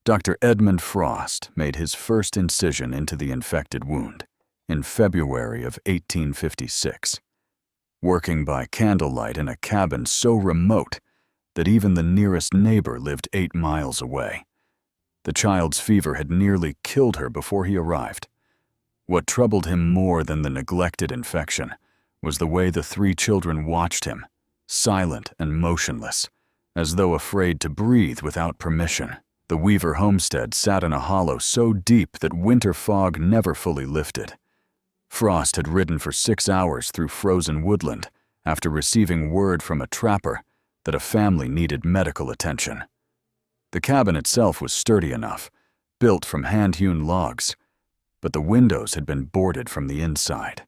Dr. Edmund Frost made his first incision into the infected wound in February of 1856, working by candlelight in a cabin so remote that even the nearest neighbor lived 8 miles away. The child's fever had nearly killed her before he arrived. What troubled him more than the neglected infection was the way the 3 children watched him, silent and motionless, as though afraid to breathe without permission. The Weaver homestead sat in a hollow so deep that winter fog never fully lifted. Frost had ridden for 6 hours through frozen woodland after receiving word from a trapper that a family needed medical attention. The cabin itself was sturdy enough, built from hand-hewn logs, but the windows had been boarded from the inside.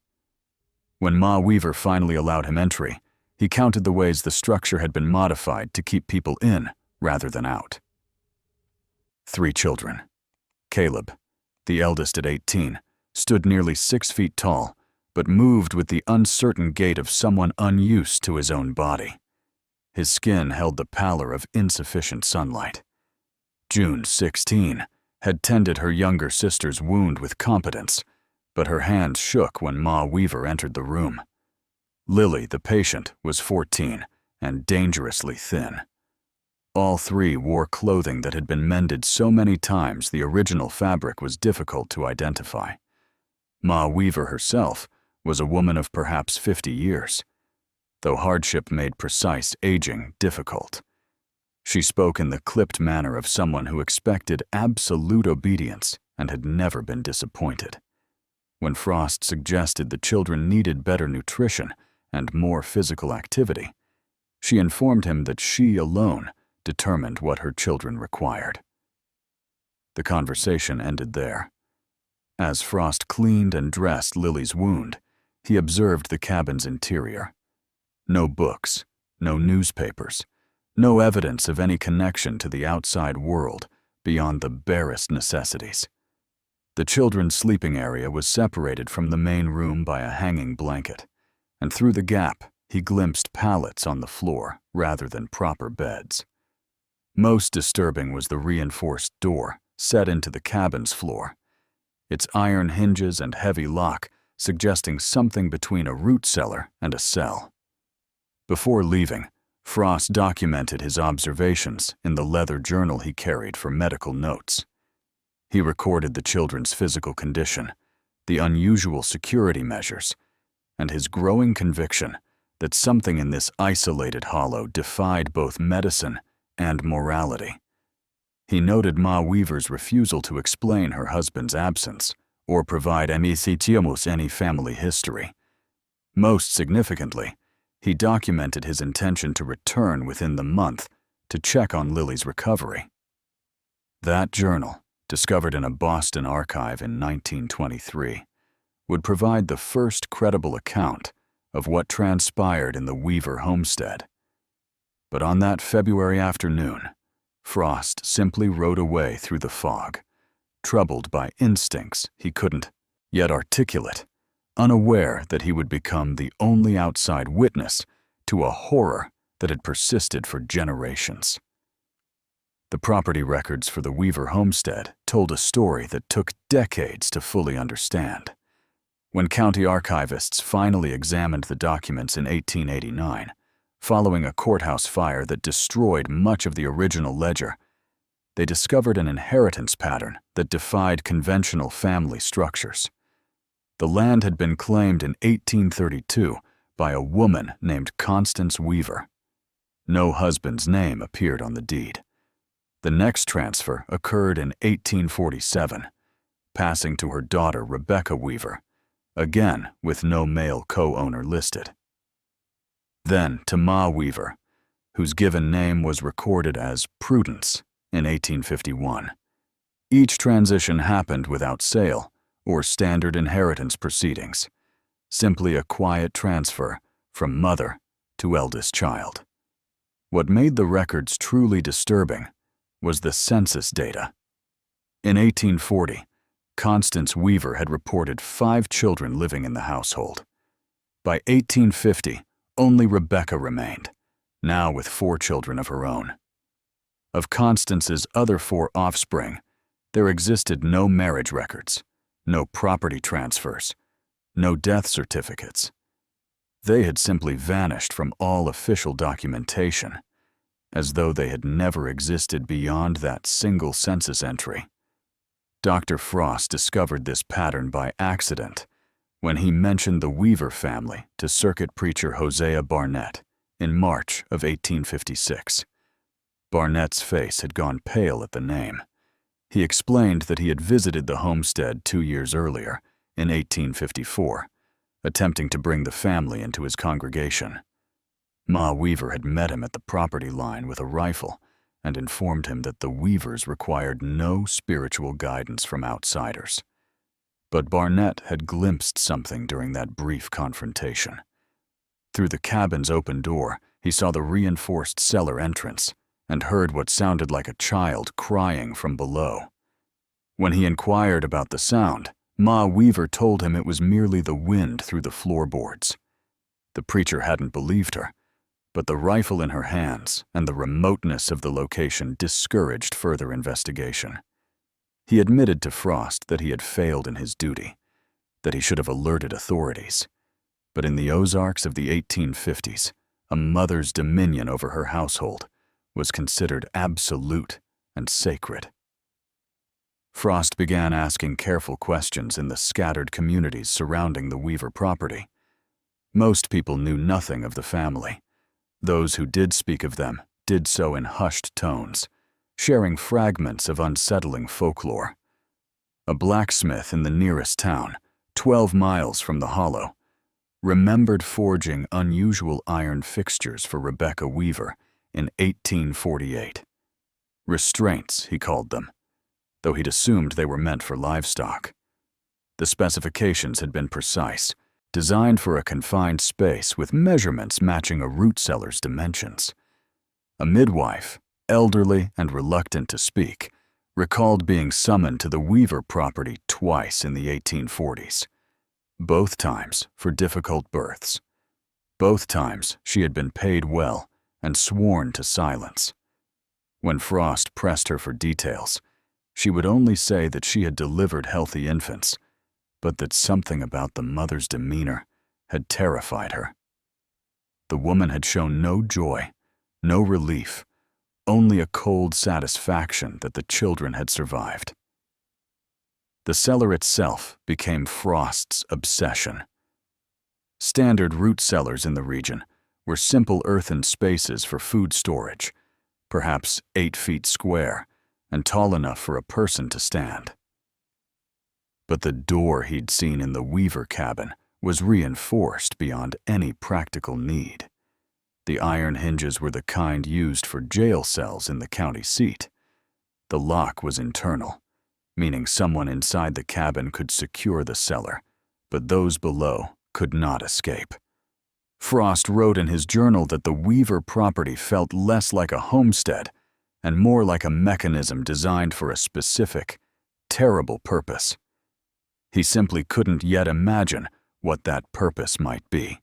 When Ma Weaver finally allowed him entry, he counted the ways the structure had been modified to keep people in rather than out. 3 children. Caleb, the eldest at 18, stood nearly 6 feet tall, but moved with the uncertain gait of someone unused to his own body. His skin held the pallor of insufficient sunlight. June, 16, had tended her younger sister's wound with competence, but her hands shook when Ma Weaver entered the room. Lily, the patient, was 14 and dangerously thin. All 3 wore clothing that had been mended so many times the original fabric was difficult to identify. Ma Weaver herself was a woman of perhaps 50 years, though hardship made precise aging difficult. She spoke in the clipped manner of someone who expected absolute obedience and had never been disappointed. When Frost suggested the children needed better nutrition and more physical activity, she informed him that she alone determined what her children required. The conversation ended there. As Frost cleaned and dressed Lily's wound, he observed the cabin's interior. No books, no newspapers, no evidence of any connection to the outside world beyond the barest necessities. The children's sleeping area was separated from the main room by a hanging blanket, and through the gap he glimpsed pallets on the floor rather than proper beds. Most disturbing was the reinforced door set into the cabin's floor, its iron hinges and heavy lock suggesting something between a root cellar and a cell. Before leaving, Frost documented his observations in the leather journal he carried for medical notes. He recorded the children's physical condition, the unusual security measures, and his growing conviction that something in this isolated hollow defied both medicine and morality. He noted Ma Weaver's refusal to explain her husband's absence or provide any family history. Most significantly, he documented his intention to return within the month to check on Lily's recovery. That journal, discovered in a Boston archive in 1923, would provide the first credible account of what transpired in the Weaver homestead. But on that February afternoon, Frost simply rode away through the fog, troubled by instincts he couldn't yet articulate, unaware that he would become the only outside witness to a horror that had persisted for generations. The property records for the Weaver homestead told a story that took decades to fully understand. When county archivists finally examined the documents in 1889, following a courthouse fire that destroyed much of the original ledger, they discovered an inheritance pattern that defied conventional family structures. The land had been claimed in 1832 by a woman named Constance Weaver. No husband's name appeared on the deed. The next transfer occurred in 1847, passing to her daughter Rebecca Weaver, again with no male co-owner listed. Then to Ma Weaver, whose given name was recorded as Prudence in 1851. Each transition happened without sale or standard inheritance proceedings, simply a quiet transfer from mother to eldest child. What made the records truly disturbing was the census data. In 1840, Constance Weaver had reported 5 children living in the household. By 1850, only Rebecca remained, now with 4 children of her own. Of Constance's other 4 offspring, there existed no marriage records, no property transfers, no death certificates. They had simply vanished from all official documentation, as though they had never existed beyond that single census entry. Dr. Frost discovered this pattern by accident when he mentioned the Weaver family to circuit preacher Hosea Barnett in March of 1856. Barnett's face had gone pale at the name. He explained that he had visited the homestead 2 years earlier, in 1854, attempting to bring the family into his congregation. Ma Weaver had met him at the property line with a rifle and informed him that the Weavers required no spiritual guidance from outsiders. But Barnett had glimpsed something during that brief confrontation. Through the cabin's open door, he saw the reinforced cellar entrance and heard what sounded like a child crying from below. When he inquired about the sound, Ma Weaver told him it was merely the wind through the floorboards. The preacher hadn't believed her, but the rifle in her hands and the remoteness of the location discouraged further investigation. He admitted to Frost that he had failed in his duty, that he should have alerted authorities. But in the Ozarks of the 1850s, a mother's dominion over her household was considered absolute and sacred. Frost began asking careful questions in the scattered communities surrounding the Weaver property. Most people knew nothing of the family. Those who did speak of them did so in hushed tones, sharing fragments of unsettling folklore. A blacksmith in the nearest town, 12 miles from the hollow, remembered forging unusual iron fixtures for Rebecca Weaver in 1848. Restraints, he called them, though he'd assumed they were meant for livestock. The specifications had been precise, designed for a confined space with measurements matching a root cellar's dimensions. A midwife, elderly and reluctant to speak, recalled being summoned to the Weaver property twice in the 1840s. Both times for difficult births. Both times she had been paid well and sworn to silence. When Frost pressed her for details, she would only say that she had delivered healthy infants, but that something about the mother's demeanor had terrified her. The woman had shown no joy, no relief, only a cold satisfaction that the children had survived. The cellar itself became Frost's obsession. Standard root cellars in the region were simple earthen spaces for food storage, perhaps 8 feet square and tall enough for a person to stand. But the door he'd seen in the Weaver cabin was reinforced beyond any practical need. The iron hinges were the kind used for jail cells in the county seat. The lock was internal, meaning someone inside the cabin could secure the cellar, but those below could not escape. Frost wrote in his journal that the Weaver property felt less like a homestead and more like a mechanism designed for a specific, terrible purpose. He simply couldn't yet imagine what that purpose might be.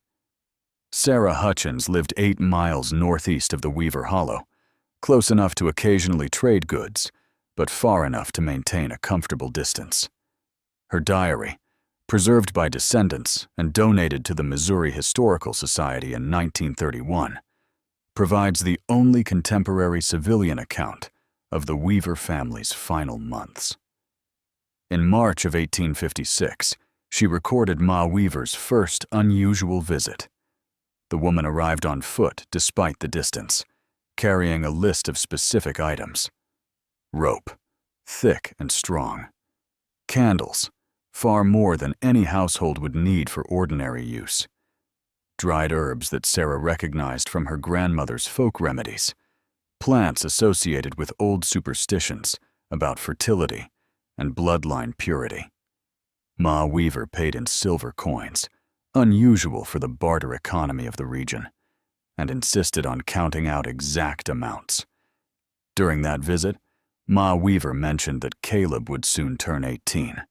Sarah Hutchins lived 8 miles northeast of the Weaver Hollow, close enough to occasionally trade goods, but far enough to maintain a comfortable distance. Her diary, preserved by descendants and donated to the Missouri Historical Society in 1931, provides the only contemporary civilian account of the Weaver family's final months. In March of 1856, she recorded Ma Weaver's first unusual visit. The woman arrived on foot despite the distance, carrying a list of specific items. Rope, thick and strong. Candles, far more than any household would need for ordinary use. Dried herbs that Sarah recognized from her grandmother's folk remedies. Plants associated with old superstitions about fertility and bloodline purity. Ma Weaver paid in silver coins, unusual for the barter economy of the region, and insisted on counting out exact amounts. During that visit, Ma Weaver mentioned that Caleb would soon turn 18.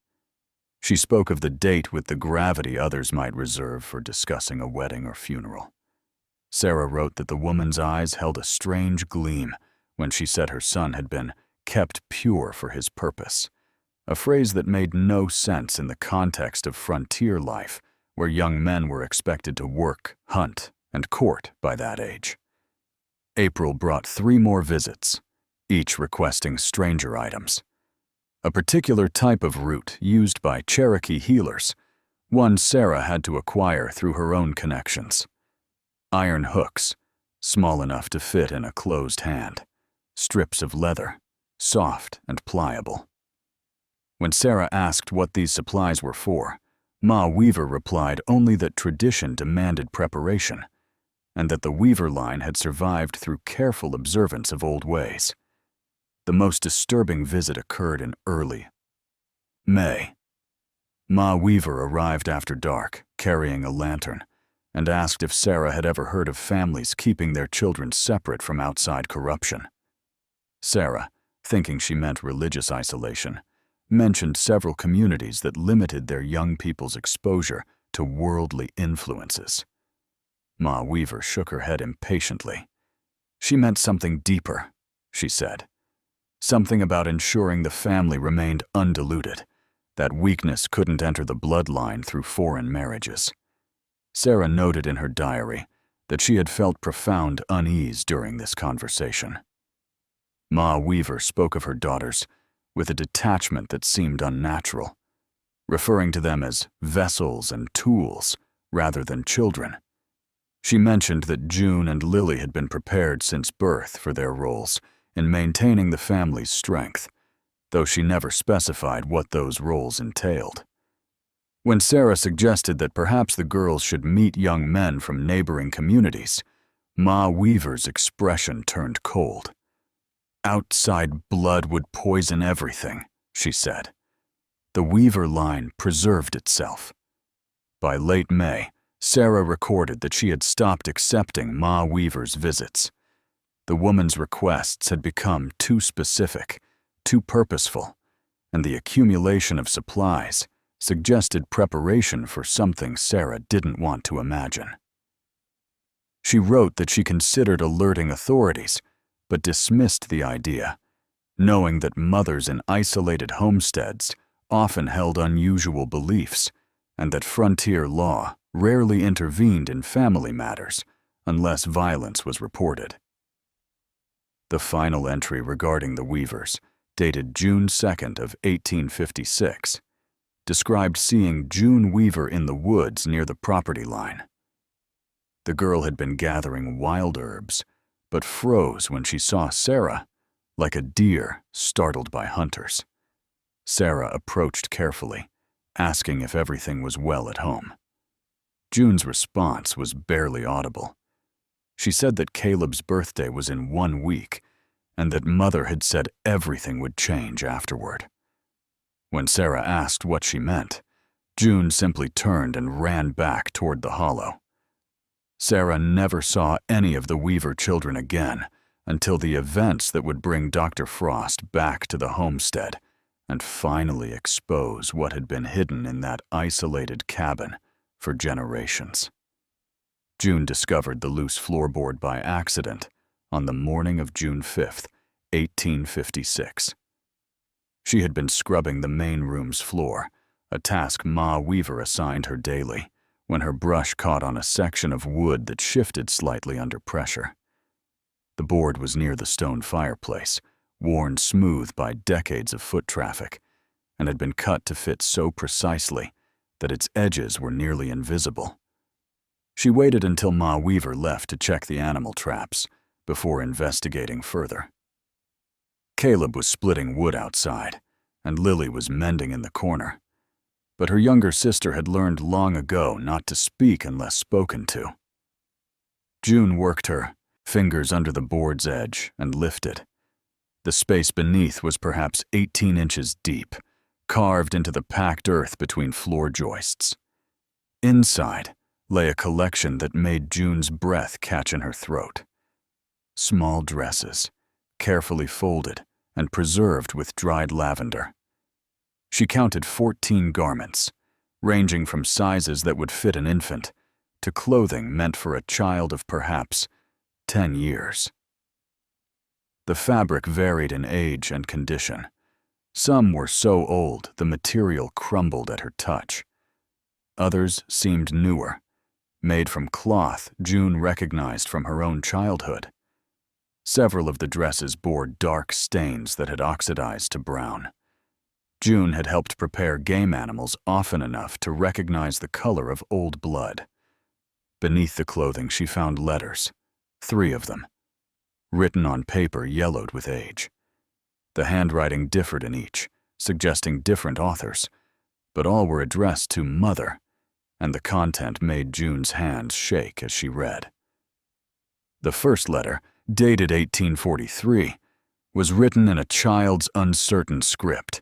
She spoke of the date with the gravity others might reserve for discussing a wedding or funeral. Sarah wrote that the woman's eyes held a strange gleam when she said her son had been kept pure for his purpose, a phrase that made no sense in the context of frontier life, where young men were expected to work, hunt, and court by that age. April brought 3 more visits, each requesting stranger items. A particular type of root used by Cherokee healers, one Sarah had to acquire through her own connections. Iron hooks, small enough to fit in a closed hand, strips of leather, soft and pliable. When Sarah asked what these supplies were for, Ma Weaver replied only that tradition demanded preparation, and that the weaver line had survived through careful observance of old ways. The most disturbing visit occurred in early May. Ma Weaver arrived after dark, carrying a lantern, and asked if Sarah had ever heard of families keeping their children separate from outside corruption. Sarah, thinking she meant religious isolation, mentioned several communities that limited their young people's exposure to worldly influences. Ma Weaver shook her head impatiently. She meant something deeper, she said. Something about ensuring the family remained undiluted, that weakness couldn't enter the bloodline through foreign marriages. Sarah noted in her diary that she had felt profound unease during this conversation. Ma Weaver spoke of her daughters with a detachment that seemed unnatural, referring to them as vessels and tools rather than children. She mentioned that June and Lily had been prepared since birth for their roles in maintaining the family's strength, though she never specified what those roles entailed. When Sarah suggested that perhaps the girls should meet young men from neighboring communities, Ma Weaver's expression turned cold. "Outside blood would poison everything," she said. The Weaver line preserved itself. By late May, Sarah recorded that she had stopped accepting Ma Weaver's visits. The woman's requests had become too specific, too purposeful, and the accumulation of supplies suggested preparation for something Sarah didn't want to imagine. She wrote that she considered alerting authorities, but dismissed the idea, knowing that mothers in isolated homesteads often held unusual beliefs, and that frontier law rarely intervened in family matters unless violence was reported. The final entry regarding the Weavers, dated June 2nd of 1856, described seeing June Weaver in the woods near the property line. The girl had been gathering wild herbs, but froze when she saw Sarah, like a deer startled by hunters. Sarah approached carefully, asking if everything was well at home. June's response was barely audible. She said that Caleb's birthday was in 1 week, and that Mother had said everything would change afterward. When Sarah asked what she meant, June simply turned and ran back toward the hollow. Sarah never saw any of the Weaver children again until the events that would bring Dr. Frost back to the homestead and finally expose what had been hidden in that isolated cabin for generations. June discovered the loose floorboard by accident on the morning of June 5th, 1856. She had been scrubbing the main room's floor, a task Ma Weaver assigned her daily, when her brush caught on a section of wood that shifted slightly under pressure. The board was near the stone fireplace, worn smooth by decades of foot traffic, and had been cut to fit so precisely that its edges were nearly invisible. She waited until Ma Weaver left to check the animal traps before investigating further. Caleb was splitting wood outside, and Lily was mending in the corner. But her younger sister had learned long ago not to speak unless spoken to. June worked her fingers under the board's edge and lifted. The space beneath was perhaps 18 inches deep, carved into the packed earth between floor joists. Inside lay a collection that made June's breath catch in her throat. Small dresses, carefully folded and preserved with dried lavender. She counted 14 garments, ranging from sizes that would fit an infant to clothing meant for a child of perhaps 10 years. The fabric varied in age and condition. Some were so old the material crumbled at her touch. Others seemed newer, made from cloth June recognized from her own childhood. Several of the dresses bore dark stains that had oxidized to brown. June had helped prepare game animals often enough to recognize the color of old blood. Beneath the clothing she found letters, 3 of them, written on paper yellowed with age. The handwriting differed in each, suggesting different authors, but all were addressed to Mother, and the content made June's hands shake as she read. The first letter, dated 1843, was written in a child's uncertain script.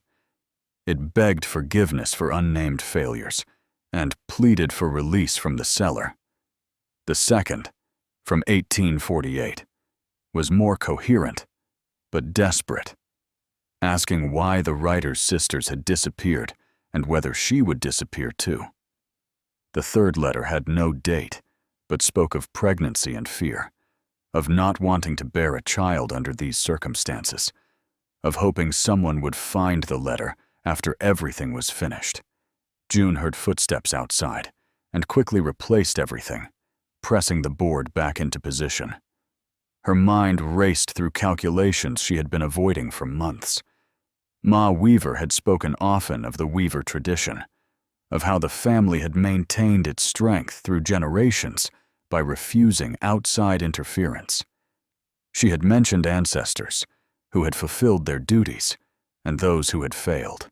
It begged forgiveness for unnamed failures and pleaded for release from the cellar. The second, from 1848, was more coherent, but desperate, asking why the writer's sisters had disappeared and whether she would disappear too. The third letter had no date, but spoke of pregnancy and fear, of not wanting to bear a child under these circumstances, of hoping someone would find the letter after everything was finished. June heard footsteps outside and quickly replaced everything, pressing the board back into position. Her mind raced through calculations she had been avoiding for months. Ma Weaver had spoken often of the Weaver tradition, of how the family had maintained its strength through generations by refusing outside interference. She had mentioned ancestors who had fulfilled their duties and those who had failed.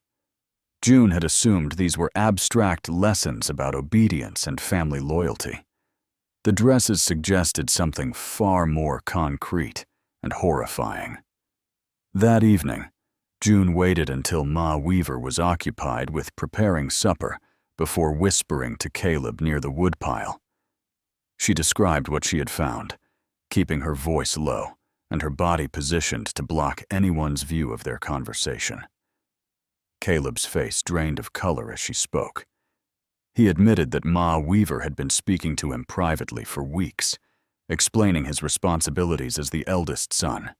June had assumed these were abstract lessons about obedience and family loyalty. The dresses suggested something far more concrete and horrifying. That evening, June waited until Ma Weaver was occupied with preparing supper before whispering to Caleb near the woodpile. She described what she had found, keeping her voice low and her body positioned to block anyone's view of their conversation. Caleb's face drained of color as she spoke. He admitted that Ma Weaver had been speaking to him privately for weeks, explaining his responsibilities as the eldest son,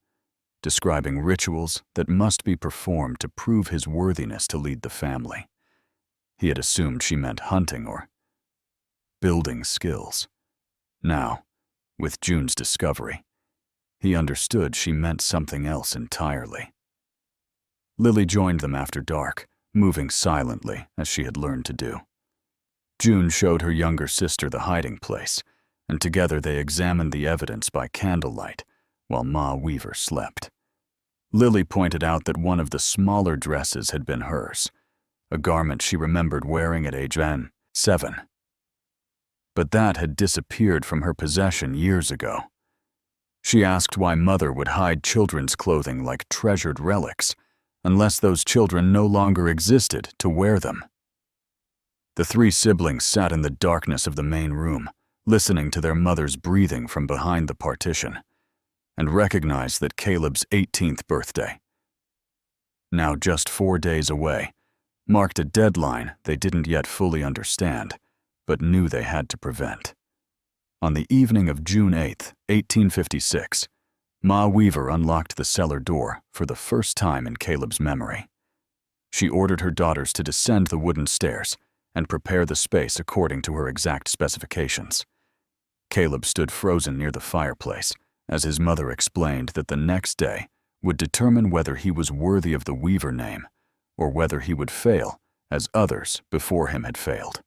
describing rituals that must be performed to prove his worthiness to lead the family. He had assumed she meant hunting or building skills. Now, with June's discovery, he understood she meant something else entirely. Lily joined them after dark, moving silently as she had learned to do. June showed her younger sister the hiding place, and together they examined the evidence by candlelight while Ma Weaver slept. Lily pointed out that one of the smaller dresses had been hers, a garment she remembered wearing at age 7. But that had disappeared from her possession years ago. She asked why Mother would hide children's clothing like treasured relics, unless those children no longer existed to wear them. The 3 siblings sat in the darkness of the main room, listening to their mother's breathing from behind the partition, and recognized that Caleb's 18th birthday, now just 4 days away, marked a deadline they didn't yet fully understand, but knew they had to prevent. On the evening of June 8, 1856, Ma Weaver unlocked the cellar door for the first time in Caleb's memory. She ordered her daughters to descend the wooden stairs and prepare the space according to her exact specifications. Caleb stood frozen near the fireplace as his mother explained that the next day would determine whether he was worthy of the Weaver name or whether he would fail as others before him had failed.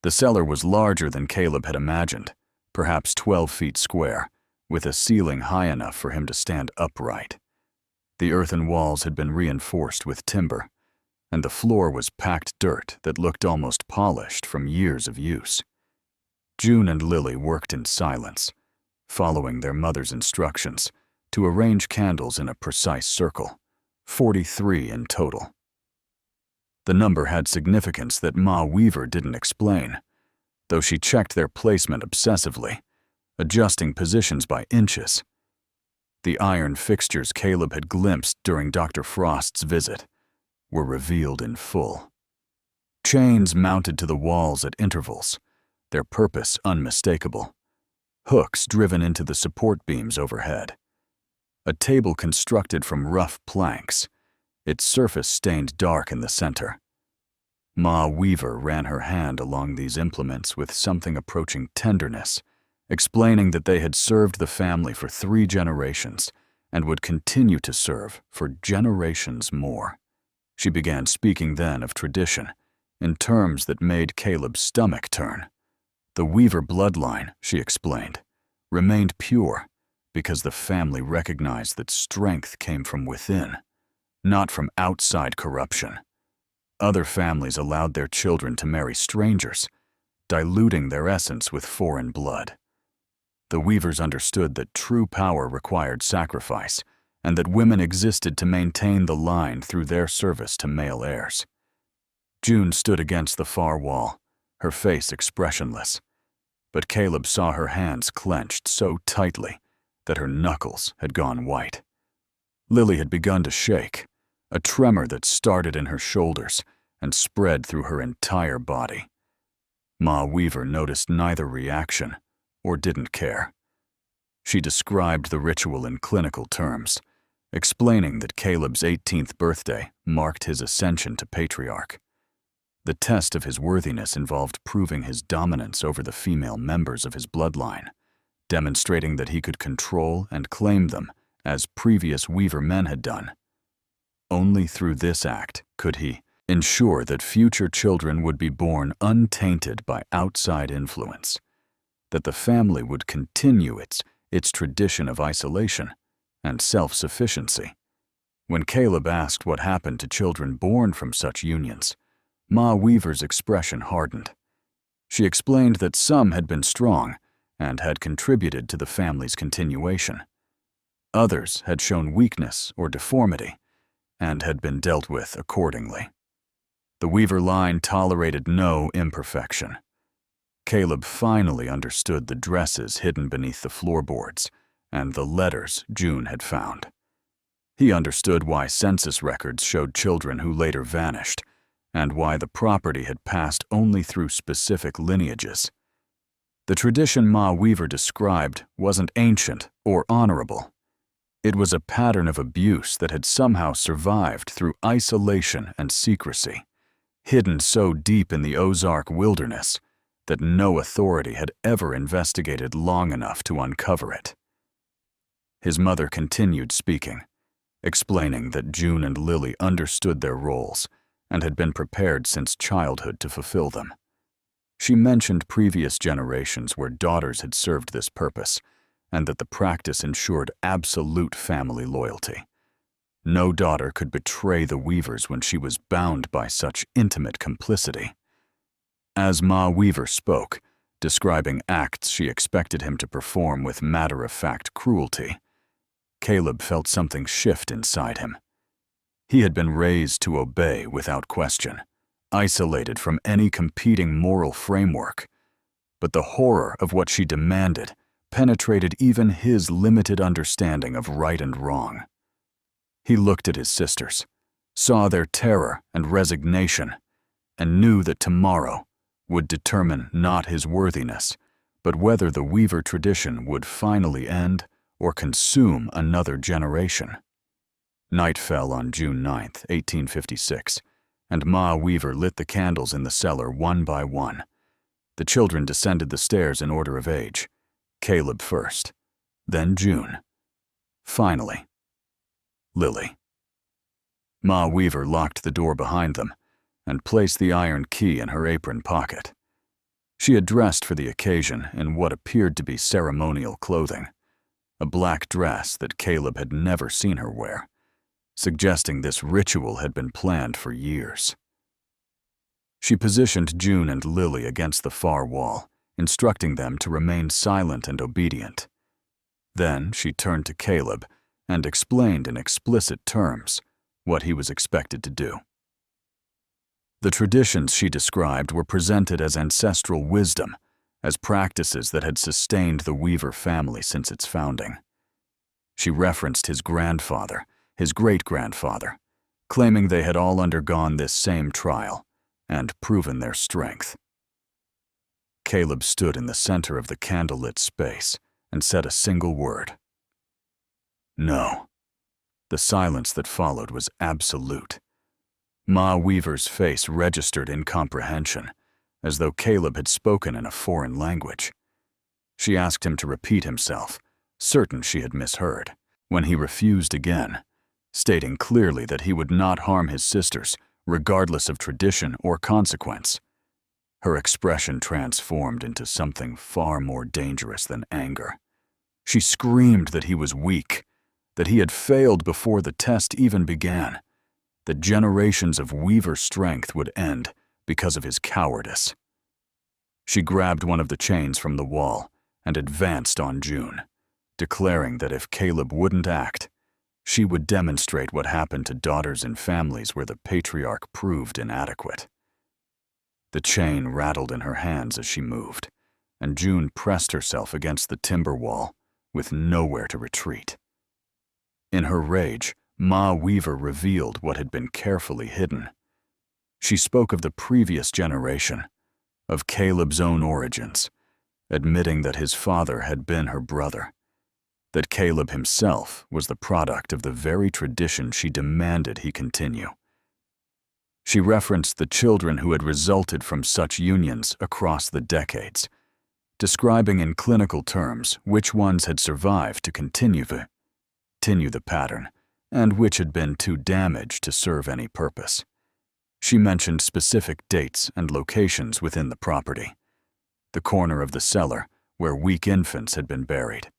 The cellar was larger than Caleb had imagined, perhaps 12 feet square, with a ceiling high enough for him to stand upright. The earthen walls had been reinforced with timber, and the floor was packed dirt that looked almost polished from years of use. June and Lily worked in silence, following their mother's instructions to arrange candles in a precise circle, 43 in total. The number had significance that Ma Weaver didn't explain, though she checked their placement obsessively, adjusting positions by inches. The iron fixtures Caleb had glimpsed during Dr. Frost's visit were revealed in full. Chains mounted to the walls at intervals, their purpose unmistakable. Hooks driven into the support beams overhead. a table constructed from rough planks, its surface stained dark in the center. Ma Weaver ran her hand along these implements with something approaching tenderness, explaining that they had served the family for 3 generations and would continue to serve for generations more. She began speaking then of tradition, in terms that made Caleb's stomach turn. The Weaver bloodline, she explained, remained pure because the family recognized that strength came from within, not from outside corruption. Other families allowed their children to marry strangers, diluting their essence with foreign blood. The Weavers understood that true power required sacrifice, and that women existed to maintain the line through their service to male heirs. June stood against the far wall, her face expressionless, but Caleb saw her hands clenched so tightly that her knuckles had gone white. Lily had begun to shake, a tremor that started in her shoulders and spread through her entire body. Ma Weaver noticed neither reaction or didn't care. She described the ritual in clinical terms, explaining that Caleb's 18th birthday marked his ascension to patriarch. The test of his worthiness involved proving his dominance over the female members of his bloodline, demonstrating that he could control and claim them as previous Weaver men had done. Only through this act could he ensure that future children would be born untainted by outside influence, that the family would continue its tradition of isolation and self-sufficiency. When Caleb asked what happened to children born from such unions, Ma Weaver's expression hardened. She explained that some had been strong and had contributed to the family's continuation. Others had shown weakness or deformity and had been dealt with accordingly. The Weaver line tolerated no imperfection. Caleb finally understood the dresses hidden beneath the floorboards and the letters June had found. He understood why census records showed children who later vanished, and why the property had passed only through specific lineages. The tradition Ma Weaver described wasn't ancient or honorable. It was a pattern of abuse that had somehow survived through isolation and secrecy, hidden so deep in the Ozark wilderness that no authority had ever investigated long enough to uncover it. His mother continued speaking, explaining that June and Lily understood their roles and had been prepared since childhood to fulfill them. She mentioned previous generations where daughters had served this purpose, and that the practice ensured absolute family loyalty. No daughter could betray the Weavers when she was bound by such intimate complicity. As Ma Weaver spoke, describing acts she expected him to perform with matter-of-fact cruelty, Caleb felt something shift inside him. He had been raised to obey without question, isolated from any competing moral framework, but the horror of what she demanded penetrated even his limited understanding of right and wrong. He looked at his sisters, saw their terror and resignation, and knew that tomorrow would determine not his worthiness, but whether the Weaver tradition would finally end or consume another generation. Night fell on June 9, 1856, and Ma Weaver lit the candles in the cellar one by one. The children descended the stairs in order of age, Caleb first, then June, finally, Lily. Ma Weaver locked the door behind them and placed the iron key in her apron pocket. She had dressed for the occasion in what appeared to be ceremonial clothing, a black dress that Caleb had never seen her wear, suggesting this ritual had been planned for years. She positioned June and Lily against the far wall, instructing them to remain silent and obedient. Then she turned to Caleb and explained in explicit terms what he was expected to do. The traditions she described were presented as ancestral wisdom, as practices that had sustained the Weaver family since its founding. She referenced his grandfather, his great-grandfather, claiming they had all undergone this same trial and proven their strength. Caleb stood in the center of the candlelit space and said a single word. No. The silence that followed was absolute. Ma Weaver's face registered incomprehension, as though Caleb had spoken in a foreign language. She asked him to repeat himself, certain she had misheard, when he refused again, stating clearly that he would not harm his sisters, regardless of tradition or consequence. Her expression transformed into something far more dangerous than anger. She screamed that he was weak, that he had failed before the test even began, that generations of Weaver strength would end because of his cowardice. She grabbed one of the chains from the wall and advanced on June, declaring that if Caleb wouldn't act, she would demonstrate what happened to daughters in families where the patriarch proved inadequate. The chain rattled in her hands as she moved, and June pressed herself against the timber wall with nowhere to retreat. In her rage, Ma Weaver revealed what had been carefully hidden. She spoke of the previous generation, of Caleb's own origins, admitting that his father had been her brother, that Caleb himself was the product of the very tradition she demanded he continue. She referenced the children who had resulted from such unions across the decades, describing in clinical terms which ones had survived to continue the pattern, and which had been too damaged to serve any purpose. She mentioned specific dates and locations within the property: the corner of the cellar where weak infants had been buried,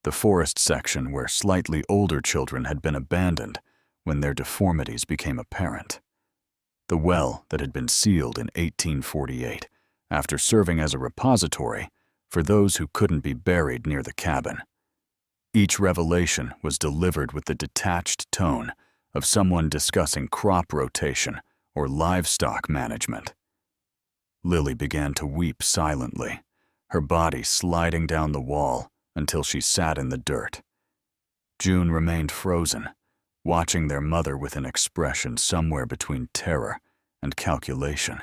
the forest section where slightly older children had been abandoned when their deformities became apparent, the well that had been sealed in 1848 after serving as a repository for those who couldn't be buried near the cabin. Each revelation was delivered with the detached tone of someone discussing crop rotation or livestock management. Lily began to weep silently, her body sliding down the wall until she sat in the dirt. June remained frozen, watching their mother with an expression somewhere between terror and calculation.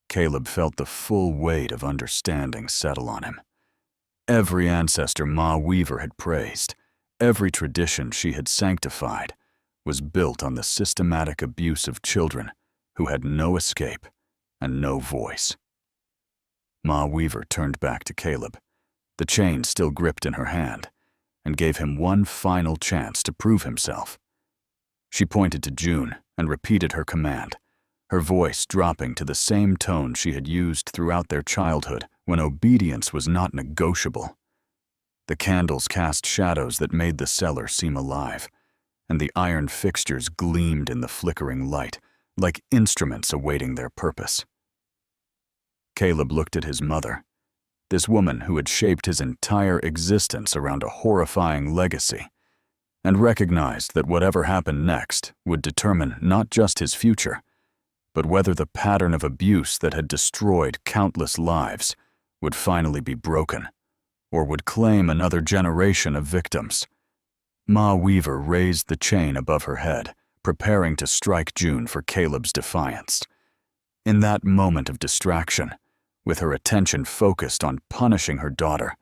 Caleb felt the full weight of understanding settle on him. Every ancestor Ma Weaver had praised, every tradition she had sanctified, was built on the systematic abuse of children who had no escape and no voice. Ma Weaver turned back to Caleb, the chain still gripped in her hand, and gave him one final chance to prove himself. She pointed to June and repeated her command, her voice dropping to the same tone she had used throughout their childhood when obedience was not negotiable. The candles cast shadows that made the cellar seem alive, and the iron fixtures gleamed in the flickering light like instruments awaiting their purpose. Caleb looked at his mother, this woman who had shaped his entire existence around a horrifying legacy, and recognized that whatever happened next would determine not just his future, but whether the pattern of abuse that had destroyed countless lives would finally be broken, or would claim another generation of victims. Ma Weaver raised the chain above her head, preparing to strike June for Caleb's defiance. In that moment of distraction, with her attention focused on punishing her daughter,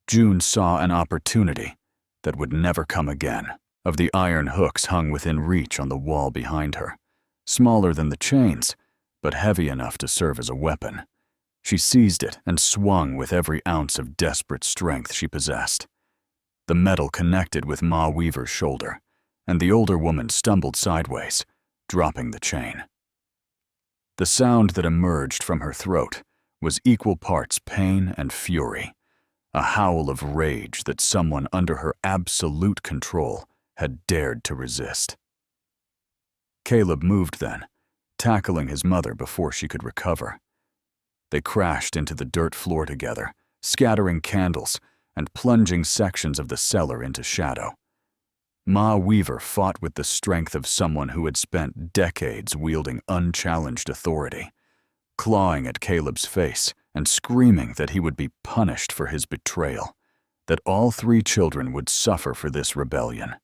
June saw an opportunity that would never come again. Of the iron hooks hung within reach on the wall behind her, smaller than the chains, but heavy enough to serve as a weapon. She seized it and swung with every ounce of desperate strength she possessed. The metal connected with Ma Weaver's shoulder, and the older woman stumbled sideways, dropping the chain. The sound that emerged from her throat was equal parts pain and fury, a howl of rage that someone under her absolute control had dared to resist. Caleb moved then, tackling his mother before she could recover. They crashed into the dirt floor together, scattering candles and plunging sections of the cellar into shadow. Ma Weaver fought with the strength of someone who had spent decades wielding unchallenged authority, clawing at Caleb's face and screaming that he would be punished for his betrayal, that all three children would suffer for this rebellion.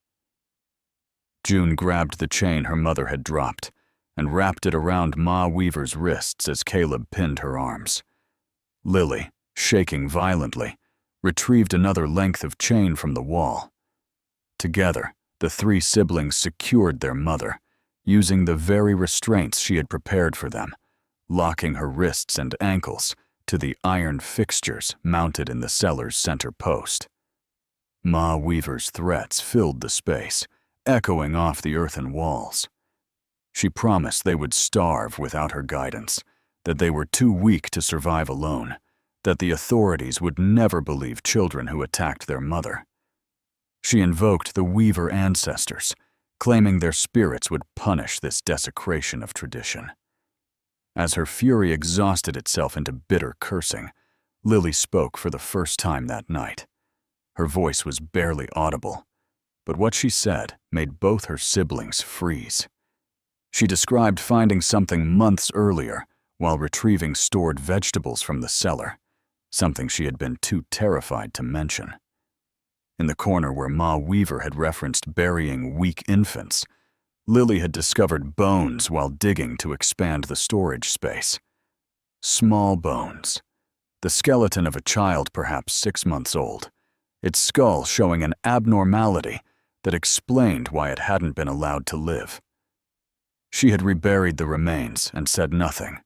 June grabbed the chain her mother had dropped and wrapped it around Ma Weaver's wrists as Caleb pinned her arms. Lily, shaking violently, retrieved another length of chain from the wall. Together, the three siblings secured their mother, using the very restraints she had prepared for them, locking her wrists and ankles to the iron fixtures mounted in the cellar's center post. Ma Weaver's threats filled the space, echoing off the earthen walls. She promised they would starve without her guidance, that they were too weak to survive alone, that the authorities would never believe children who attacked their mother. She invoked the Weaver ancestors, claiming their spirits would punish this desecration of tradition. As her fury exhausted itself into bitter cursing, Lily spoke for the first time that night. Her voice was barely audible, but what she said made both her siblings freeze. She described finding something months earlier while retrieving stored vegetables from the cellar, something she had been too terrified to mention. In the corner where Ma Weaver had referenced burying weak infants, Lily had discovered bones while digging to expand the storage space. Small bones. The skeleton of a child perhaps 6 months old, its skull showing an abnormality that explained why it hadn't been allowed to live. She had reburied the remains and said nothing,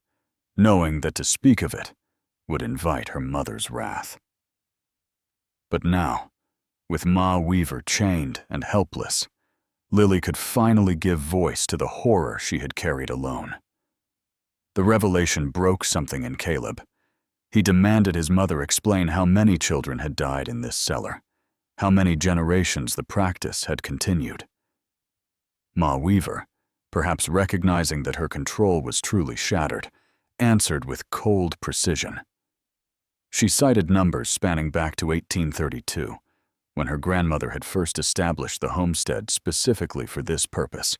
knowing that to speak of it would invite her mother's wrath. But now, with Ma Weaver chained and helpless, Lily could finally give voice to the horror she had carried alone. The revelation broke something in Caleb. He demanded his mother explain how many children had died in this cellar, how many generations the practice had continued. Ma Weaver, perhaps recognizing that her control was truly shattered, answered with cold precision. She cited numbers spanning back to 1832, when her grandmother had first established the homestead specifically for this purpose,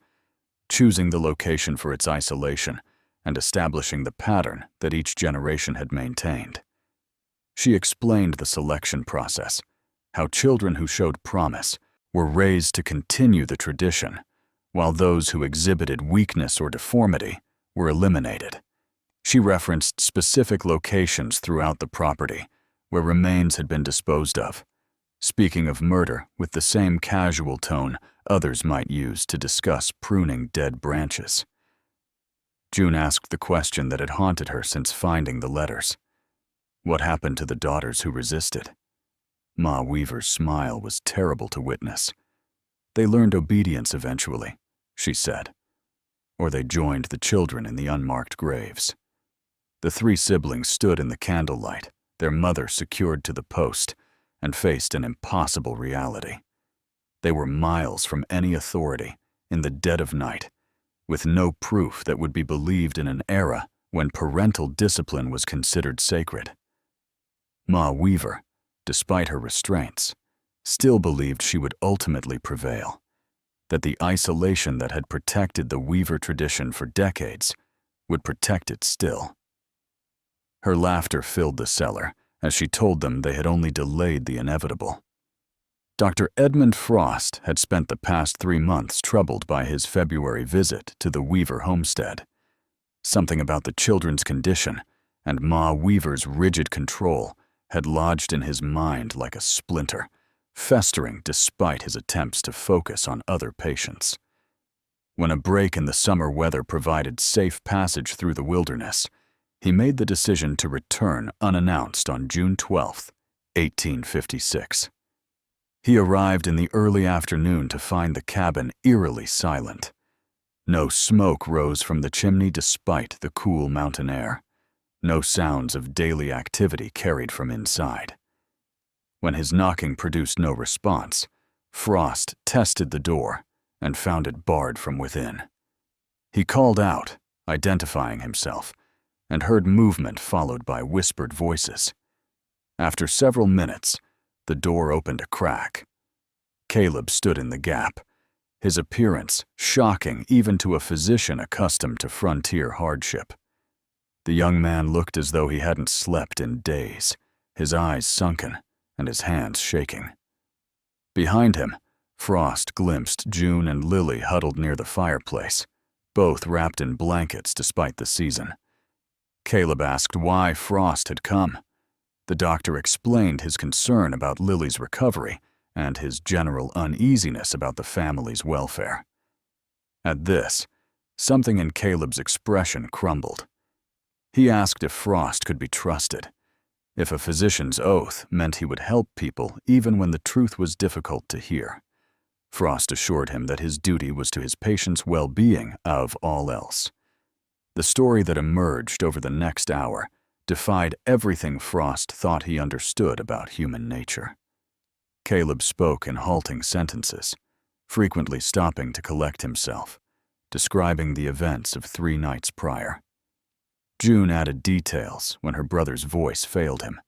choosing the location for its isolation and establishing the pattern that each generation had maintained. She explained the selection process, how children who showed promise were raised to continue the tradition, while those who exhibited weakness or deformity were eliminated. She referenced specific locations throughout the property where remains had been disposed of, speaking of murder with the same casual tone others might use to discuss pruning dead branches. June asked the question that had haunted her since finding the letters. What happened to the daughters who resisted? Ma Weaver's smile was terrible to witness. They learned obedience eventually, she said, or they joined the children in the unmarked graves. The three siblings stood in the candlelight, their mother secured to the post, and faced an impossible reality. They were miles from any authority, in the dead of night, with no proof that would be believed in an era when parental discipline was considered sacred. Ma Weaver, despite her restraints, still believed she would ultimately prevail, that the isolation that had protected the Weaver tradition for decades would protect it still. Her laughter filled the cellar as she told them they had only delayed the inevitable. Dr. Edmund Frost had spent the past 3 months troubled by his February visit to the Weaver homestead. Something about the children's condition and Ma Weaver's rigid control had lodged in his mind like a splinter, festering despite his attempts to focus on other patients. When a break in the summer weather provided safe passage through the wilderness, he made the decision to return unannounced on June 12, 1856. He arrived in the early afternoon to find the cabin eerily silent. No smoke rose from the chimney despite the cool mountain air. No sounds of daily activity carried from inside. When his knocking produced no response, Frost tested the door and found it barred from within. He called out, identifying himself, and heard movement followed by whispered voices. After several minutes, the door opened a crack. Caleb stood in the gap, his appearance shocking even to a physician accustomed to frontier hardship. The young man looked as though he hadn't slept in days, his eyes sunken and his hands shaking. Behind him, Frost glimpsed June and Lily huddled near the fireplace, both wrapped in blankets despite the season. Caleb asked why Frost had come. The doctor explained his concern about Lily's recovery and his general uneasiness about the family's welfare. At this, something in Caleb's expression crumbled. He asked if Frost could be trusted, if a physician's oath meant he would help people even when the truth was difficult to hear. Frost assured him that his duty was to his patient's well-being above all else. The story that emerged over the next hour defied everything Frost thought he understood about human nature. Caleb spoke in halting sentences, frequently stopping to collect himself, describing the events of 3 nights prior. June added details when her brother's voice failed him,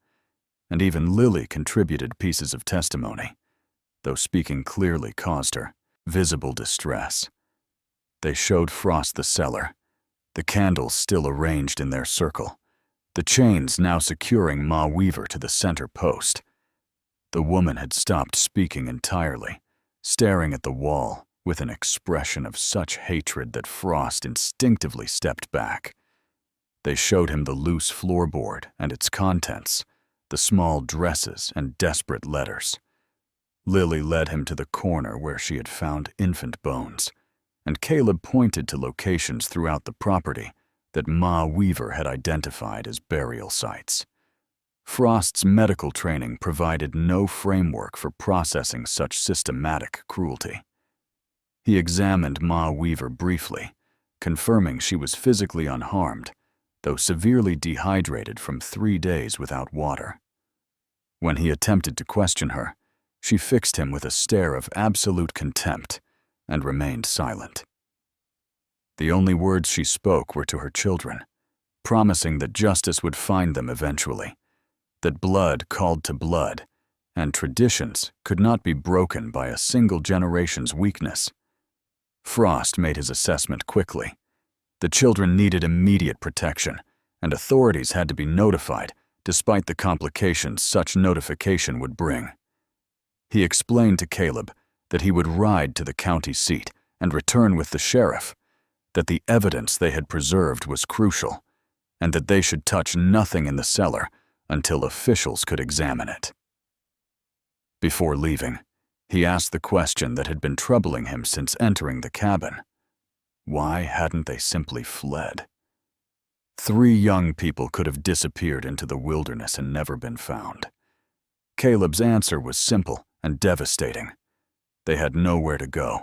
and even Lily contributed pieces of testimony, though speaking clearly caused her visible distress. They showed Frost the cellar, the candles still arranged in their circle, the chains now securing Ma Weaver to the center post. The woman had stopped speaking entirely, staring at the wall with an expression of such hatred that Frost instinctively stepped back. They showed him the loose floorboard and its contents, the small dresses and desperate letters. Lily led him to the corner where she had found infant bones, and Caleb pointed to locations throughout the property that Ma Weaver had identified as burial sites. Frost's medical training provided no framework for processing such systematic cruelty. He examined Ma Weaver briefly, confirming she was physically unharmed, though severely dehydrated from 3 days without water. When he attempted to question her, she fixed him with a stare of absolute contempt and remained silent. The only words she spoke were to her children, promising that justice would find them eventually, that blood called to blood, and traditions could not be broken by a single generation's weakness. Frost made his assessment quickly. The children needed immediate protection, and authorities had to be notified, despite the complications such notification would bring. He explained to Caleb that he would ride to the county seat and return with the sheriff, that the evidence they had preserved was crucial, and that they should touch nothing in the cellar until officials could examine it. Before leaving, he asked the question that had been troubling him since entering the cabin. Why hadn't they simply fled? 3 young people could have disappeared into the wilderness and never been found. Caleb's answer was simple and devastating. They had nowhere to go,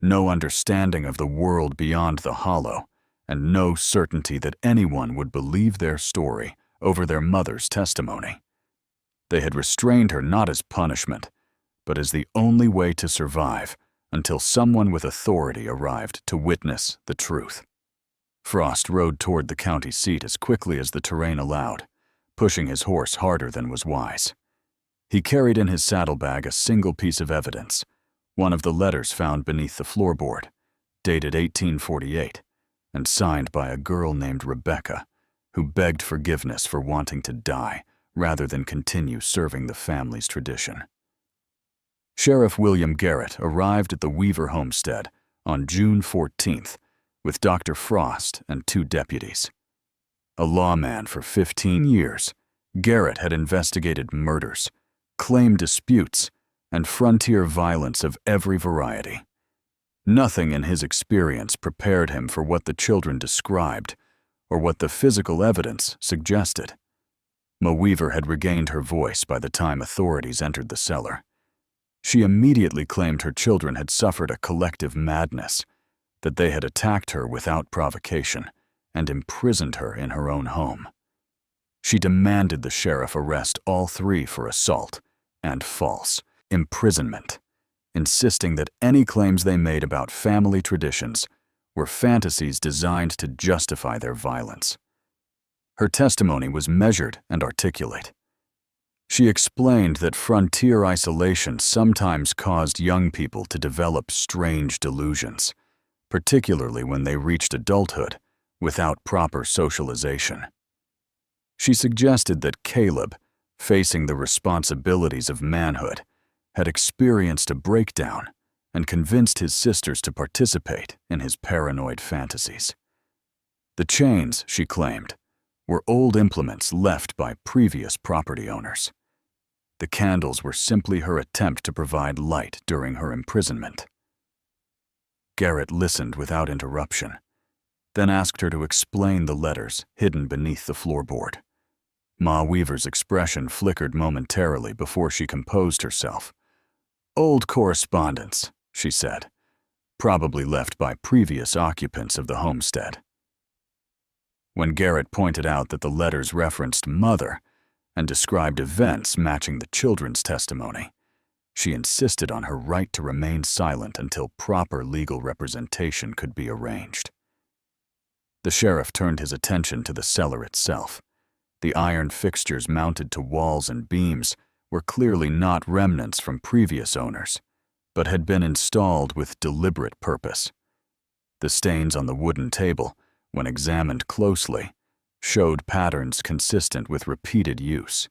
no understanding of the world beyond the hollow, and no certainty that anyone would believe their story over their mother's testimony. They had restrained her not as punishment, but as the only way to survive until someone with authority arrived to witness the truth. Frost rode toward the county seat as quickly as the terrain allowed, pushing his horse harder than was wise. He carried in his saddlebag a single piece of evidence, one of the letters found beneath the floorboard, dated 1848, and signed by a girl named Rebecca, who begged forgiveness for wanting to die rather than continue serving the family's tradition. Sheriff William Garrett arrived at the Weaver homestead on June 14th with Dr. Frost and 2 deputies. A lawman for 15 years, Garrett had investigated murders, claim disputes, and frontier violence of every variety. Nothing in his experience prepared him for what the children described or what the physical evidence suggested. Ma Weaver had regained her voice by the time authorities entered the cellar. She immediately claimed her children had suffered a collective madness, that they had attacked her without provocation and imprisoned her in her own home. She demanded the sheriff arrest all 3 for assault and false imprisonment, insisting that any claims they made about family traditions were fantasies designed to justify their violence. Her testimony was measured and articulate. She explained that frontier isolation sometimes caused young people to develop strange delusions, particularly when they reached adulthood without proper socialization. She suggested that Caleb, facing the responsibilities of manhood, had experienced a breakdown and convinced his sisters to participate in his paranoid fantasies. The chains, she claimed, were old implements left by previous property owners. The candles were simply her attempt to provide light during her imprisonment. Garrett listened without interruption, then asked her to explain the letters hidden beneath the floorboard. Ma Weaver's expression flickered momentarily before she composed herself. "Old correspondence," she said, "probably left by previous occupants of the homestead." When Garrett pointed out that the letters referenced Mother and described events matching the children's testimony, she insisted on her right to remain silent until proper legal representation could be arranged. The sheriff turned his attention to the cellar itself. The iron fixtures mounted to walls and beams were clearly not remnants from previous owners, but had been installed with deliberate purpose. The stains on the wooden table, when examined closely, showed patterns consistent with repeated use.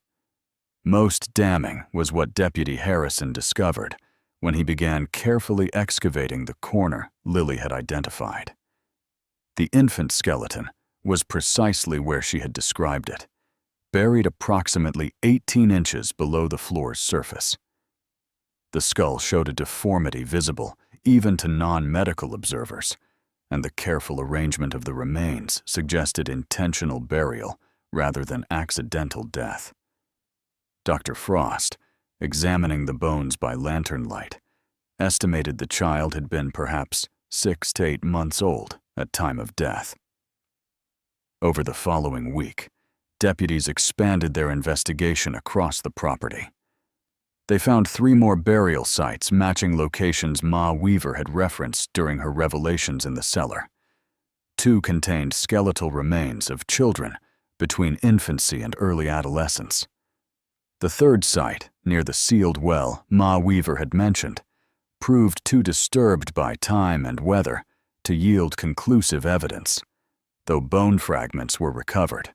Most damning was what Deputy Harrison discovered when he began carefully excavating the corner Lily had identified. The infant skeleton was precisely where she had described it, buried approximately 18 inches below the floor's surface. The skull showed a deformity visible even to non-medical observers, and the careful arrangement of the remains suggested intentional burial rather than accidental death. Dr. Frost, examining the bones by lantern light, estimated the child had been perhaps 6 to 8 months old at time of death. Over the following week, deputies expanded their investigation across the property. They found 3 more burial sites matching locations Ma Weaver had referenced during her revelations in the cellar. 2 contained skeletal remains of children between infancy and early adolescence. The 3rd site, near the sealed well Ma Weaver had mentioned, proved too disturbed by time and weather to yield conclusive evidence, though bone fragments were recovered.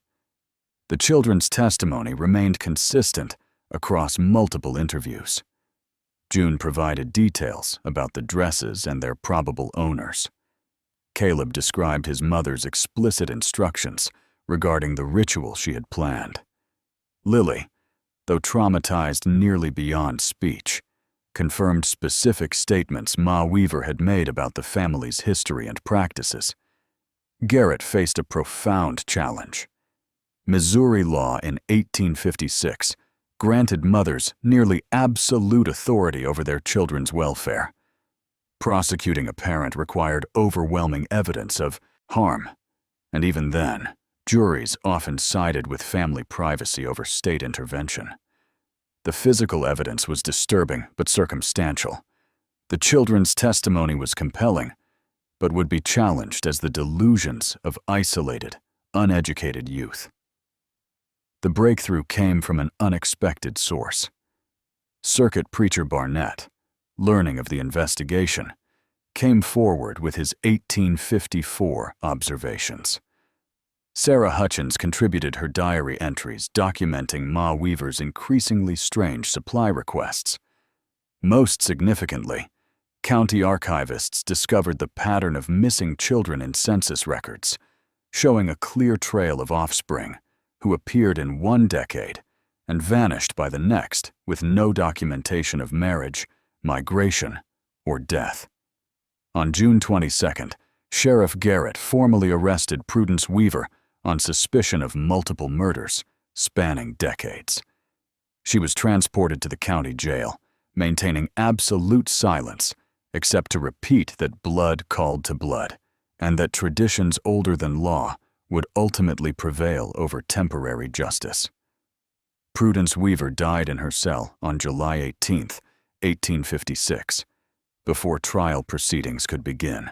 The children's testimony remained consistent across multiple interviews. June provided details about the dresses and their probable owners. Caleb described his mother's explicit instructions regarding the ritual she had planned. Lily, though traumatized nearly beyond speech, confirmed specific statements Ma Weaver had made about the family's history and practices. Garrett faced a profound challenge. Missouri law in 1856 granted mothers nearly absolute authority over their children's welfare. Prosecuting a parent required overwhelming evidence of harm, and even then, juries often sided with family privacy over state intervention. The physical evidence was disturbing but circumstantial. The children's testimony was compelling, but would be challenged as the delusions of isolated, uneducated youth. The breakthrough came from an unexpected source. Circuit Preacher Barnett, learning of the investigation, came forward with his 1854 observations. Sarah Hutchins contributed her diary entries documenting Ma Weaver's increasingly strange supply requests. Most significantly, county archivists discovered the pattern of missing children in census records, showing a clear trail of offspring who appeared in one decade and vanished by the next with no documentation of marriage, migration, or death. On June 22nd, Sheriff Garrett formally arrested Prudence Weaver on suspicion of multiple murders spanning decades. She was transported to the county jail, maintaining absolute silence except to repeat that blood called to blood and that traditions older than law would ultimately prevail over temporary justice. Prudence Weaver died in her cell on July 18, 1856, before trial proceedings could begin.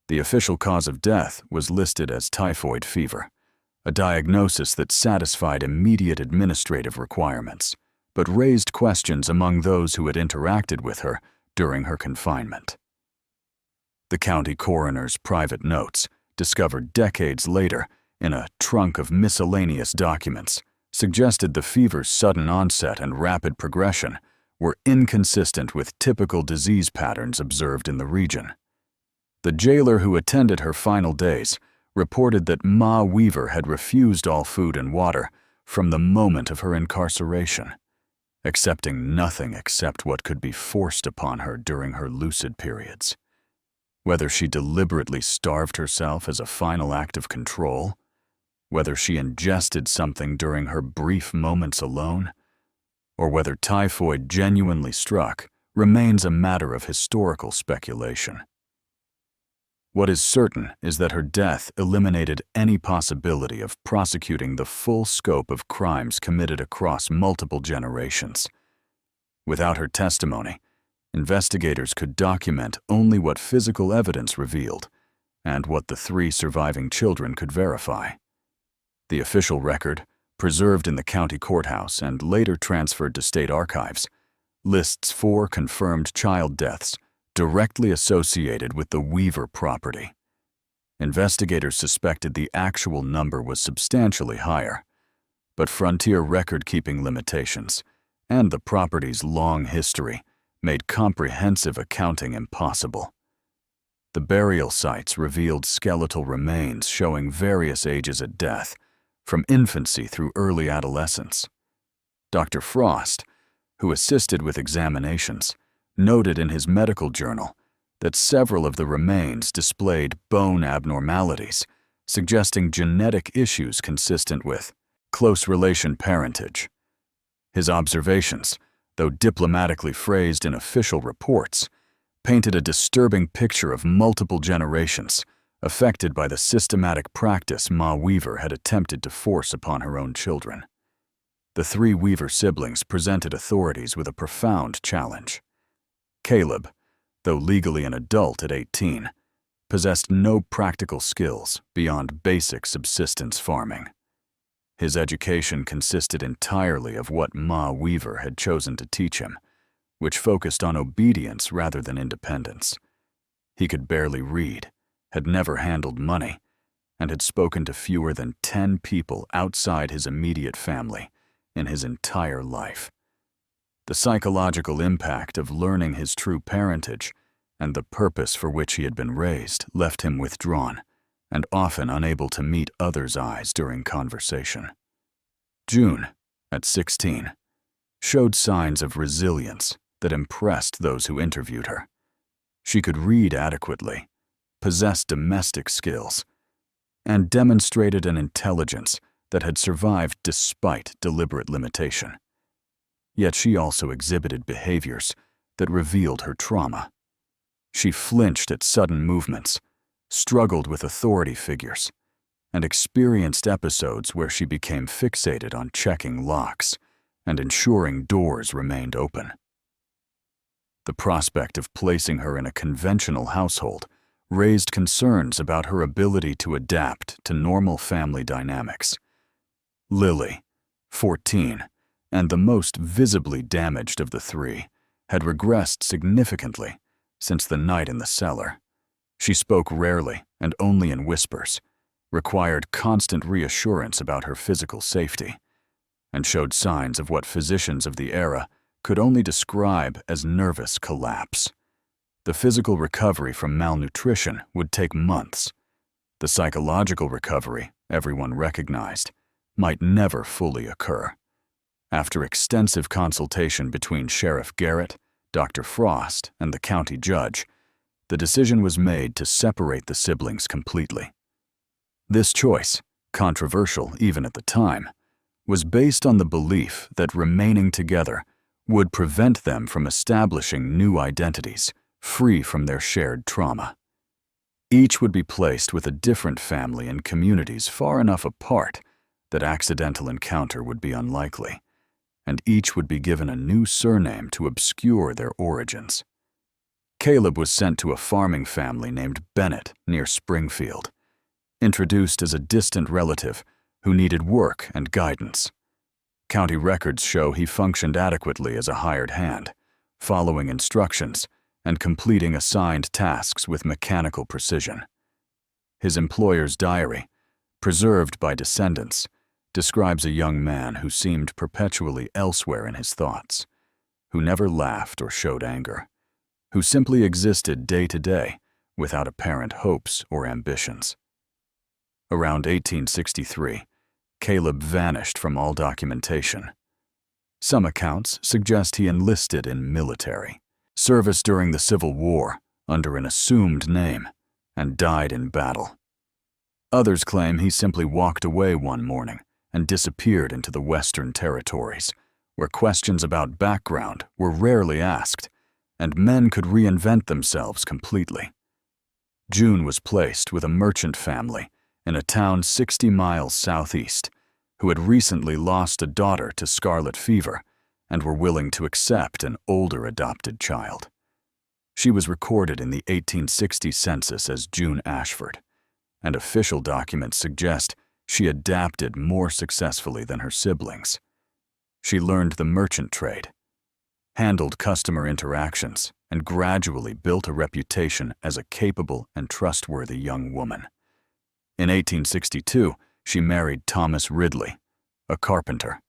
The official cause of death was listed as typhoid fever, a diagnosis that satisfied immediate administrative requirements, but raised questions among those who had interacted with her during her confinement. The county coroner's private notes, discovered decades later in a trunk of miscellaneous documents, suggested the fever's sudden onset and rapid progression were inconsistent with typical disease patterns observed in the region. The jailer who attended her final days reported that Ma Weaver had refused all food and water from the moment of her incarceration, accepting nothing except what could be forced upon her during her lucid periods. Whether she deliberately starved herself as a final act of control, whether she ingested something during her brief moments alone, or whether typhoid genuinely struck remains a matter of historical speculation. What is certain is that her death eliminated any possibility of prosecuting the full scope of crimes committed across multiple generations. Without her testimony, investigators could document only what physical evidence revealed and what the 3 surviving children could verify. The official record, preserved in the county courthouse and later transferred to state archives, lists 4 confirmed child deaths directly associated with the Weaver property. Investigators suspected the actual number was substantially higher, but frontier record-keeping limitations and the property's long history made comprehensive accounting impossible. The burial sites revealed skeletal remains showing various ages at death, from infancy through early adolescence. Dr. Frost, who assisted with examinations, noted in his medical journal that several of the remains displayed bone abnormalities, suggesting genetic issues consistent with close relation parentage. His observations, though diplomatically phrased in official reports, painted a disturbing picture of multiple generations affected by the systematic practice Ma Weaver had attempted to force upon her own children. The 3 Weaver siblings presented authorities with a profound challenge. Caleb, though legally an adult at 18, possessed no practical skills beyond basic subsistence farming. His education consisted entirely of what Ma Weaver had chosen to teach him, which focused on obedience rather than independence. He could barely read, had never handled money, and had spoken to fewer than 10 people outside his immediate family in his entire life. The psychological impact of learning his true parentage and the purpose for which he had been raised left him withdrawn and often unable to meet others' eyes during conversation. June, at 16, showed signs of resilience that impressed those who interviewed her. She could read adequately, possessed domestic skills, and demonstrated an intelligence that had survived despite deliberate limitation. Yet she also exhibited behaviors that revealed her trauma. She flinched at sudden movements, struggled with authority figures, and experienced episodes where she became fixated on checking locks and ensuring doors remained open. The prospect of placing her in a conventional household raised concerns about her ability to adapt to normal family dynamics. Lily, 14, and the most visibly damaged of the 3, had regressed significantly since the night in the cellar. She spoke rarely and only in whispers, required constant reassurance about her physical safety, and showed signs of what physicians of the era could only describe as nervous collapse. The physical recovery from malnutrition would take months. The psychological recovery, everyone recognized, might never fully occur. After extensive consultation between Sheriff Garrett, Dr. Frost, and the county judge, the decision was made to separate the siblings completely. This choice, controversial even at the time, was based on the belief that remaining together would prevent them from establishing new identities free from their shared trauma. Each would be placed with a different family in communities far enough apart that accidental encounter would be unlikely, and each would be given a new surname to obscure their origins. Caleb was sent to a farming family named Bennett near Springfield, introduced as a distant relative who needed work and guidance. County records show he functioned adequately as a hired hand, following instructions and completing assigned tasks with mechanical precision. His employer's diary, preserved by descendants, describes a young man who seemed perpetually elsewhere in his thoughts, who never laughed or showed anger, who simply existed day to day without apparent hopes or ambitions. Around 1863, Caleb vanished from all documentation. Some accounts suggest he enlisted in military service during the Civil War under an assumed name and died in battle. Others claim he simply walked away one morning and disappeared into the Western Territories, where questions about background were rarely asked, and men could reinvent themselves completely. June was placed with a merchant family in a town 60 miles southeast who had recently lost a daughter to scarlet fever and were willing to accept an older adopted child. She was recorded in the 1860 census as June Ashford, and official documents suggest she adapted more successfully than her siblings. She learned the merchant trade, handled customer interactions, and gradually built a reputation as a capable and trustworthy young woman. In 1862, she married Thomas Ridley, a carpenter,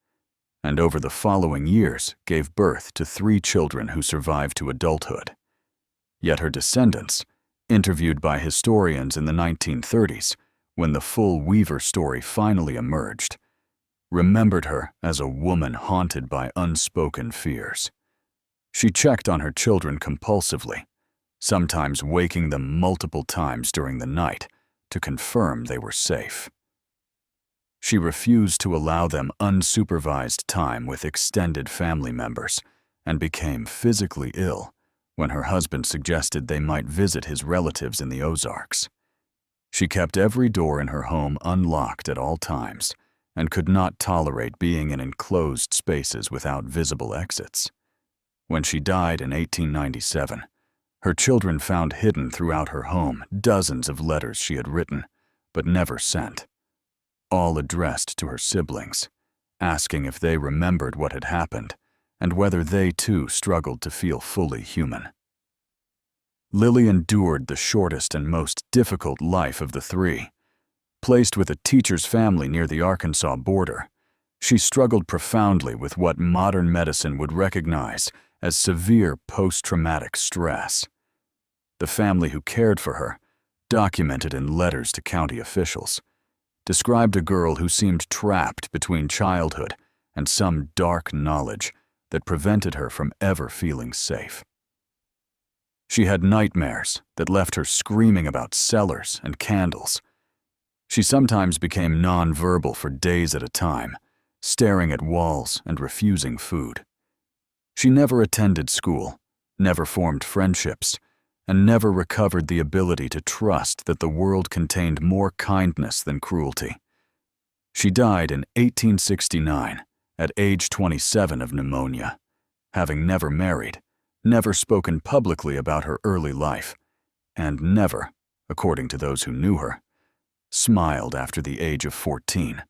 and over the following years gave birth to 3 children who survived to adulthood. Yet her descendants, interviewed by historians in the 1930s, when the full Weaver story finally emerged, remembered her as a woman haunted by unspoken fears. She checked on her children compulsively, sometimes waking them multiple times during the night to confirm they were safe. She refused to allow them unsupervised time with extended family members and became physically ill when her husband suggested they might visit his relatives in the Ozarks. She kept every door in her home unlocked at all times and could not tolerate being in enclosed spaces without visible exits. When she died in 1897, her children found hidden throughout her home dozens of letters she had written but never sent, all addressed to her siblings, asking if they remembered what had happened and whether they too struggled to feel fully human. Lily endured the shortest and most difficult life of the 3. Placed with a teacher's family near the Arkansas border, she struggled profoundly with what modern medicine would recognize as severe post-traumatic stress. The family who cared for her, documented in letters to county officials, described a girl who seemed trapped between childhood and some dark knowledge that prevented her from ever feeling safe. She had nightmares that left her screaming about cellars and candles. She sometimes became nonverbal for days at a time, staring at walls and refusing food. She never attended school, never formed friendships, and never recovered the ability to trust that the world contained more kindness than cruelty. She died in 1869 at age 27 of pneumonia, having never married, never spoken publicly about her early life, and never, according to those who knew her, smiled after the age of 14.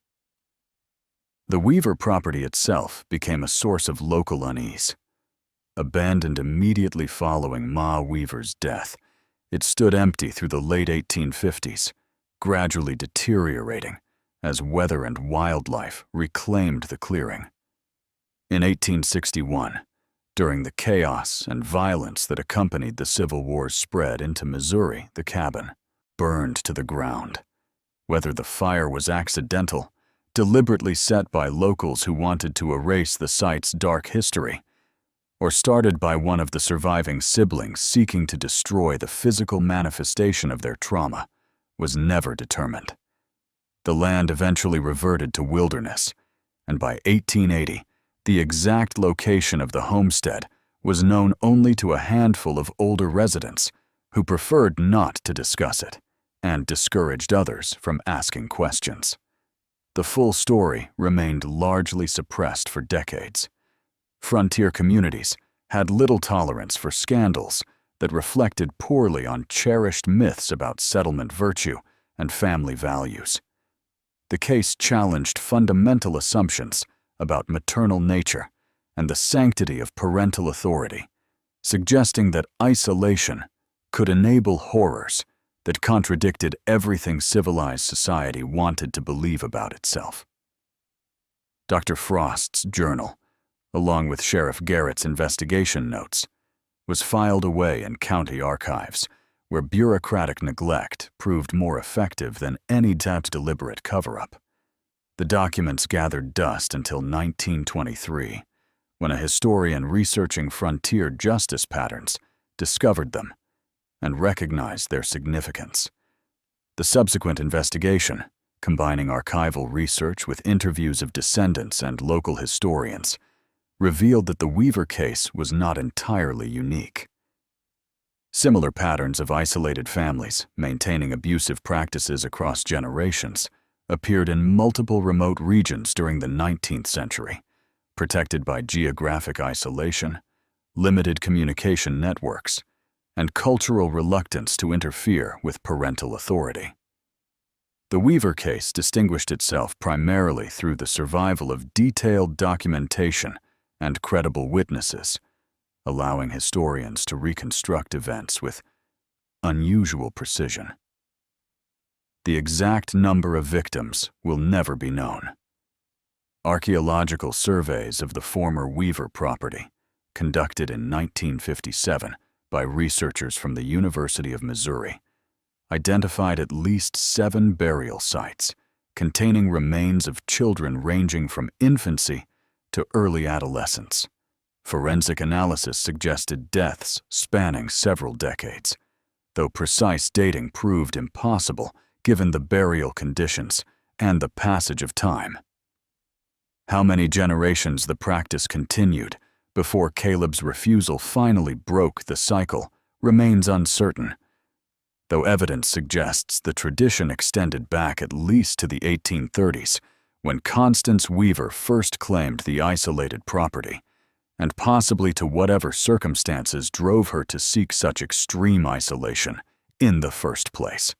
The Weaver property itself became a source of local unease. Abandoned immediately following Ma Weaver's death, it stood empty through the late 1850s, gradually deteriorating as weather and wildlife reclaimed the clearing. In 1861, during the chaos and violence that accompanied the Civil War's spread into Missouri, the cabin burned to the ground. Whether the fire was accidental, deliberately set by locals who wanted to erase the site's dark history, or started by one of the surviving siblings seeking to destroy the physical manifestation of their trauma, was never determined. The land eventually reverted to wilderness, and by 1880, the exact location of the homestead was known only to a handful of older residents who preferred not to discuss it and discouraged others from asking questions. The full story remained largely suppressed for decades. Frontier communities had little tolerance for scandals that reflected poorly on cherished myths about settlement virtue and family values. The case challenged fundamental assumptions about maternal nature and the sanctity of parental authority, suggesting that isolation could enable horrors that contradicted everything civilized society wanted to believe about itself. Dr. Frost's journal, along with Sheriff Garrett's investigation notes, was filed away in county archives, where bureaucratic neglect proved more effective than any deliberate cover-up. The documents gathered dust until 1923, when a historian researching frontier justice patterns discovered them and recognized their significance. The subsequent investigation, combining archival research with interviews of descendants and local historians, revealed that the Weaver case was not entirely unique. Similar patterns of isolated families maintaining abusive practices across generations appeared in multiple remote regions during the 19th century, protected by geographic isolation, limited communication networks, and cultural reluctance to interfere with parental authority. The Weaver case distinguished itself primarily through the survival of detailed documentation and credible witnesses, allowing historians to reconstruct events with unusual precision. The exact number of victims will never be known. Archaeological surveys of the former Weaver property, conducted in 1957 by researchers from the University of Missouri, identified at least 7 burial sites containing remains of children ranging from infancy to early adolescence. Forensic analysis suggested deaths spanning several decades, though precise dating proved impossible given the burial conditions and the passage of time. How many generations the practice continued before Caleb's refusal finally broke the cycle remains uncertain, though evidence suggests the tradition extended back at least to the 1830s, when Constance Weaver first claimed the isolated property, and possibly to whatever circumstances drove her to seek such extreme isolation in the first place.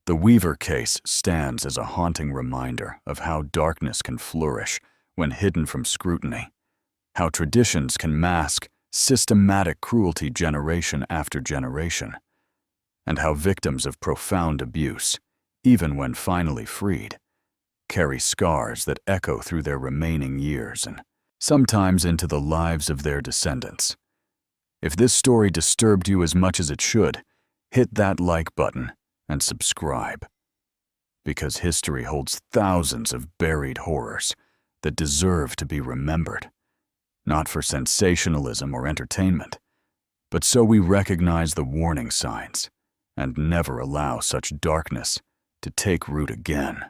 The Weaver case stands as a haunting reminder of how darkness can flourish when hidden from scrutiny, how traditions can mask systematic cruelty generation after generation, and how victims of profound abuse, even when finally freed, carry scars that echo through their remaining years and sometimes into the lives of their descendants. If this story disturbed you as much as it should, hit that like button and subscribe, because history holds thousands of buried horrors that deserve to be remembered, not for sensationalism or entertainment, but so we recognize the warning signs and never allow such darkness to take root again.